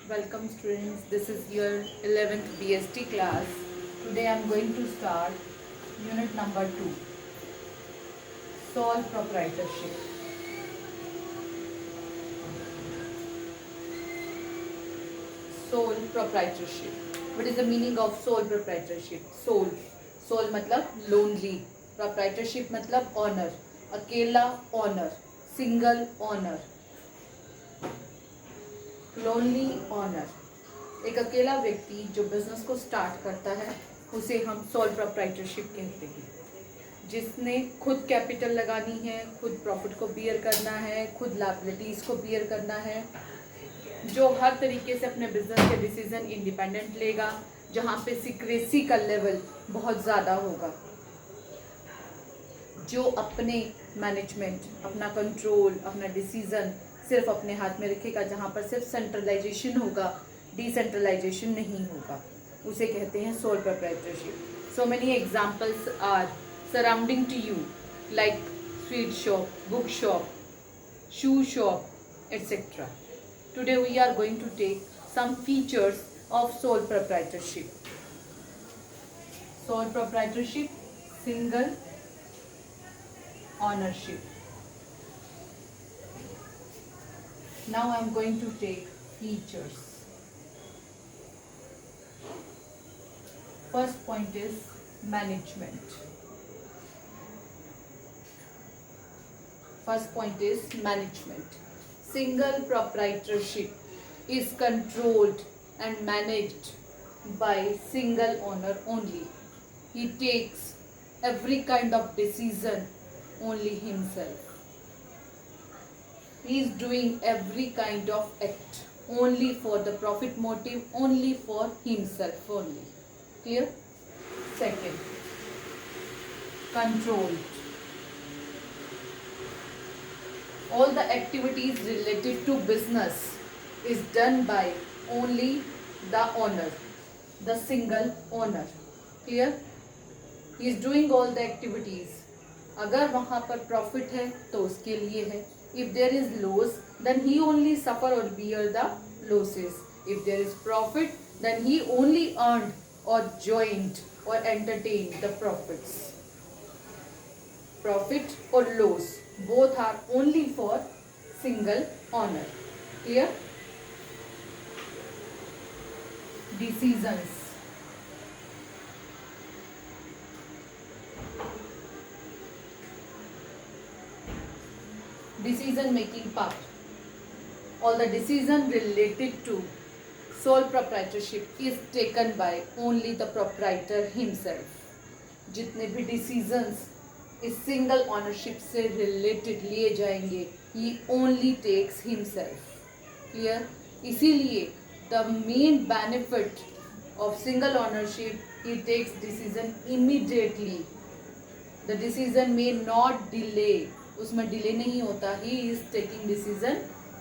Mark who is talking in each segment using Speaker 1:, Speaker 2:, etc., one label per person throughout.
Speaker 1: Welcome students, this is your 11th BST class. Today I am going to start unit number 2, Sole Proprietorship. Sole Proprietorship. What is the meaning of sole proprietorship? Sole मतलब lonely, proprietorship मतलब owner, अकेला owner, single owner. Lonely owner, एक अकेला व्यक्ति जो business को start करता है उसे हम सोल प्रोप्राइटरशिप कहते हैं, जिसने खुद कैपिटल लगानी है, खुद प्रॉफिट को बियर करना है, खुद लायबिलिटीज को बियर करना है, जो हर तरीके से अपने बिजनेस के डिसीजन इंडिपेंडेंट लेगा, जहाँ पे सीक्रेसी का लेवल बहुत ज़्यादा होगा, जो अपने मैनेजमेंट, अपना कंट्रोल, अपना डिसीजन सिर्फ अपने हाथ में रखेगा, जहाँ पर सिर्फ सेंट्रलाइजेशन होगा, डिसेंट्रलाइजेशन नहीं होगा, उसे कहते हैं sole proprietorship. So many examples are surrounding to you like sweet shop, book shop, shoe shop, etcetera. Today we are going to take some features of sole proprietorship. Sole proprietorship, single ownership. Now I am going to take features. First point is management. First point is management. Single proprietorship is controlled and managed by single owner only. He takes every kind of decision only himself. He is doing every kind of act only for the profit motive, only for himself only. Clear? Second, controlled. All the activities related to business is done by only the owner, the single owner. Clear? He is doing all the activities. अगर वहाँ पर profit है तो उसके लिए है. If there is loss, then he only suffer or bear the losses. If there is profit, then he only earned or joined or entertained the profits. Profit or loss, both are only for single owner. Clear? Decisions. Decision making part. All the decision related to sole proprietorship is taken by only the proprietor himself. जितने भी decisions इस single ownership से related लिए जाएंगे, he only takes himself. Clear? इसीलिए the main benefit of single ownership, he takes decision immediately. The decision may not delay. उसमें delay नहीं होता. He is taking decision,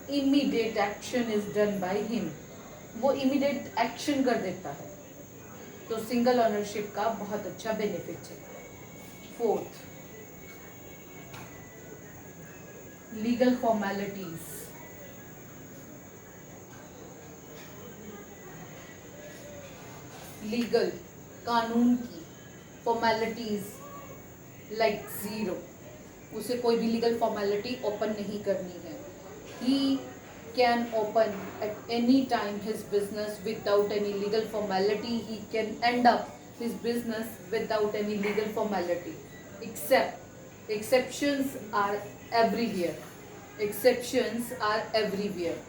Speaker 1: immediate action is done by him. वो immediate action कर देता है. तो single ownership का बहुत अच्छा बेनिफिट है. Fourth, legal formalities. लीगल, कानून की फॉर्मेलिटीज लाइक जीरो. उसे कोई भी लीगल फॉर्मेलिटी ओपन नहीं करनी है. He can open at any time his business without any legal formality. He can end up his business without any legal formality. Except exceptions are everywhere. Exceptions are everywhere.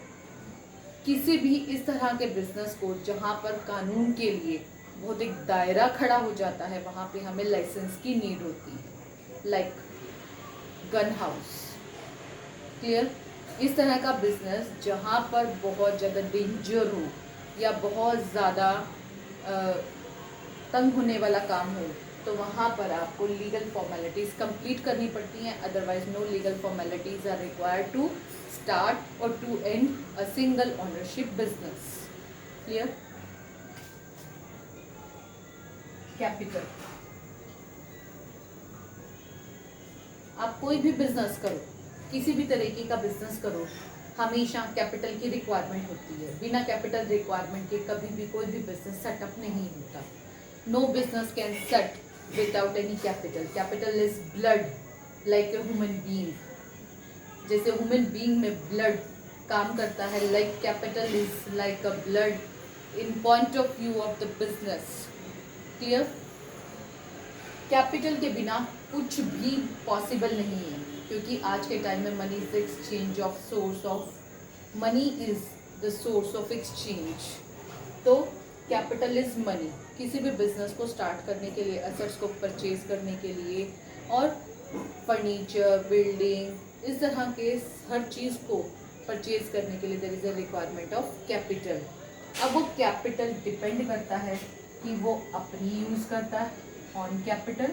Speaker 1: किसी भी इस तरह के business को जहाँ पर कानून के लिए बहुत एक दायरा खड़ा हो जाता है, वहाँ पे हमें लाइसेंस की नीड होती है. Like gun house. क्लियर? इस तरह का बिजनेस जहाँ पर बहुत ज़्यादा डेंजर हो या बहुत ज़्यादा तंग होने वाला काम हो, तो वहाँ पर आपको लीगल फॉर्मेलिटीज़ कंप्लीट करनी पड़ती हैं. Otherwise no legal formalities are required to start और to end a single ownership business. Clear? Capital. आप कोई भी बिजनेस करो, किसी भी तरीके का बिजनेस करो, हमेशा कैपिटल की रिक्वायरमेंट होती है। बिना कैपिटल रिक्वायरमेंट के कभी भी कोई भी बिजनेस सेटअप नहीं होता। No business can set without any capital. Capital is blood like a human being. जैसे ह्यूमन बीइंग में ब्लड काम करता है, like capital is like a blood in point of view of the business. Clear? Capital के बिना कुछ भी possible नहीं है, क्योंकि आज के टाइम में money is the exchange of source of money is the source of exchange. तो कैपिटल इज मनी। किसी भी बिजनेस को स्टार्ट करने के लिए, एसेट्स को परचेज करने के लिए और फर्नीचर, बिल्डिंग, इस तरह के हर चीज़ को परचेज करने के लिए there is a requirement of capital. अब वो कैपिटल डिपेंड करता है कि वो अपनी यूज़ करता है ऑन कैपिटल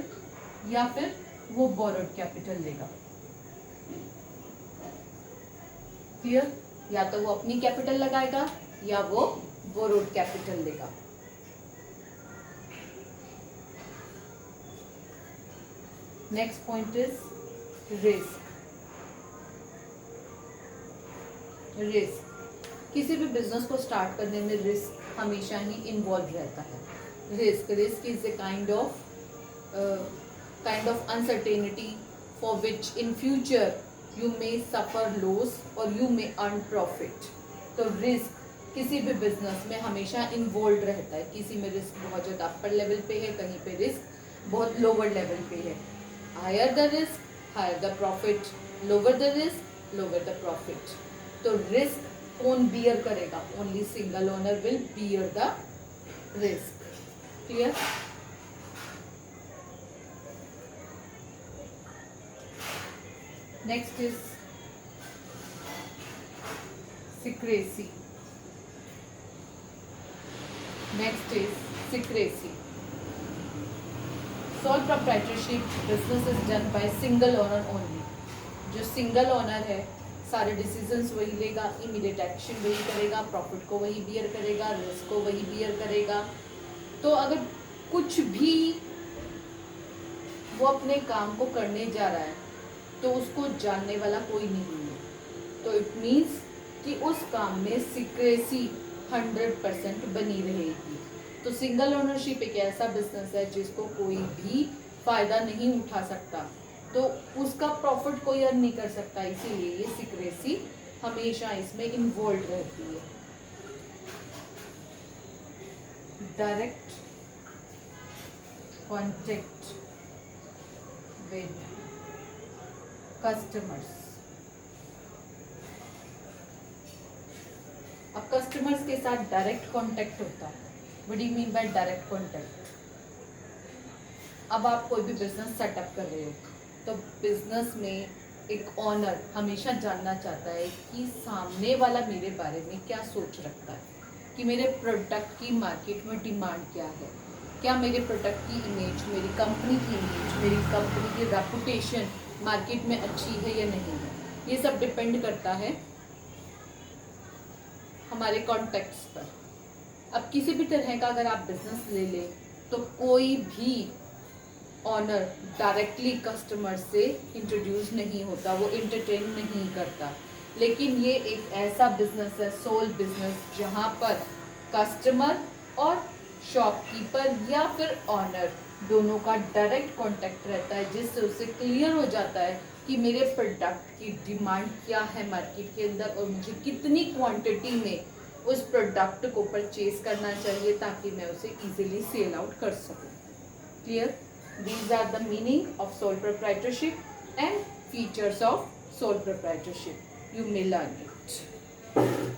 Speaker 1: या फिर वो बोरोड कैपिटल लेगा। क्लियर? या तो वो अपनी कैपिटल लगाएगा या वो बोरोड कैपिटल लेगा। Next point is risk. Risk, किसी भी बिजनेस को स्टार्ट करने में रिस्क हमेशा ही इन्वॉल्व रहता है। Risk is a kind of uncertainty for which in future you may suffer loss और you may earn profit। तो रिस्क किसी भी बिजनेस में हमेशा इन्वॉल्व रहता है। किसी में रिस्क बहुत ज़्यादा अपर लेवल पे है, कहीं पे रिस्क बहुत लोअर लेवल पे है। Higher the risk higher the profit, lower the risk lower the profit. तो रिस्क कौन बियर करेगा? Only single owner will bear the risk. Clear? Next is secrecy. Next is secrecy. Sole proprietorship business is done by single owner only. जो single owner है सारे decisions वही लेगा, immediate action वही करेगा, प्रॉफिट को वही बियर करेगा, रिस्क को वही बियर करेगा। तो अगर कुछ भी वो अपने काम को करने जा रहा है तो उसको जानने वाला कोई नहीं है। तो इट मीन्स कि उस काम में सीक्रेसी 100% बनी रहेगी। तो सिंगल ओनरशिप एक ऐसा बिजनेस है जिसको कोई भी फायदा नहीं उठा सकता, तो उसका प्रॉफिट कोई अर्न नहीं कर सकता, इसीलिए ये सीक्रेसी हमेशा इसमें इन्वॉल्व रहती है। Direct contact with customers. अब कस्टमर्स के साथ डायरेक्ट कांटेक्ट होता है। What do you mean by direct contact? अब आप कोई भी बिजनेस सेटअप कर रहे हो तो बिजनेस में एक ऑनर हमेशा जानना चाहता है कि सामने वाला मेरे बारे में क्या सोच रखता है, कि मेरे प्रोडक्ट की मार्केट में डिमांड क्या है, क्या मेरे प्रोडक्ट की इमेज, मेरी कंपनी की इमेज, मेरी कंपनी की रेपुटेशन मार्केट में अच्छी है या नहीं है। ये सब डिपेंड करता है हमारे कॉन्टेक्ट्स पर। अब किसी भी तरह का अगर आप बिजनेस ले लें तो कोई भी ऑनर डायरेक्टली कस्टमर से इंट्रोड्यूस नहीं होता, वो इंटरटेन नहीं करता। लेकिन ये एक ऐसा बिजनेस है, सोल बिजनेस, जहाँ पर कस्टमर और शॉपकीपर या फिर ऑनर दोनों का डायरेक्ट कांटेक्ट रहता है, जिससे उसे क्लियर हो जाता है कि मेरे प्रोडक्ट की डिमांड क्या है मार्केट के अंदर और मुझे कितनी क्वांटिटी में उस प्रोडक्ट को परचेज करना चाहिए ताकि मैं उसे इजीली सेल आउट कर सकूं। Clear? These are the meaning of sole proprietorship and features of sole proprietorship. You may learn it.